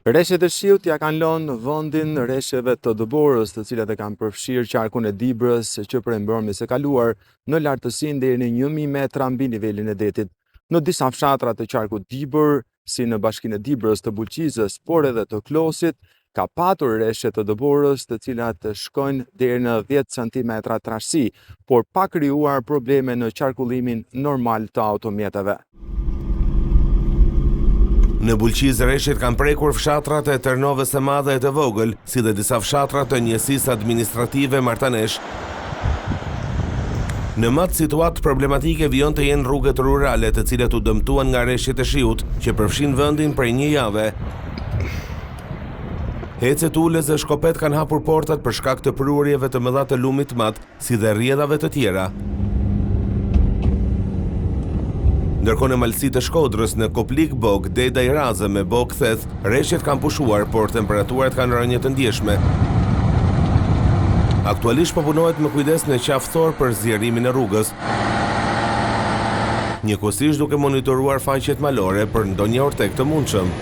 Rreshtet e shiut ja kanë lënë vendin rreshjeve të Dëborës, të cilat e kanë përfshirë qarkun e Dibrës që prej mbrëmjes së kaluar në lartësinë deri në 1000 metra mbi nivelin e detit. Në disa fshatra të qarkut Dibër, si në bashkinë e Dibrës, të Bulqizës, por edhe të Klosit, ka patur rreshje të Dëborës, të cilat shkojnë deri në 10 cm trashësi, por pa krijuar probleme në qarkullimin normal të automjeteve. Në Bulqizë rreshtet kanë prekur fshatrat e Tërnovës së Madhe e të vogël, si dhe disa fshatra të njësisë administrative Martanesh. Në matë situatë problematike vijon të jenë rrugët rurale, të cilat u dëmtuan nga rreshtet e shiut, që përfshin vendin prej një jave. Ecet, ulës dhe shkopet kanë hapur portat për shkak të prurjeve të mëdha të lumit mat, si dhe rrjedhave të tjera. Ndërkohë në malësitë të Shkodrës, në Koplik Bog, Deda i Razë me Bog Theth, rreshtet kanë pushuar, por temperaturat kanë rënë të ndjeshme. Aktualisht po punohet me kujdes në qafthor për zjerimin e rrugës. Njëkohësisht duke monitoruar faqet malore për ndonjë ortek të mundshëm.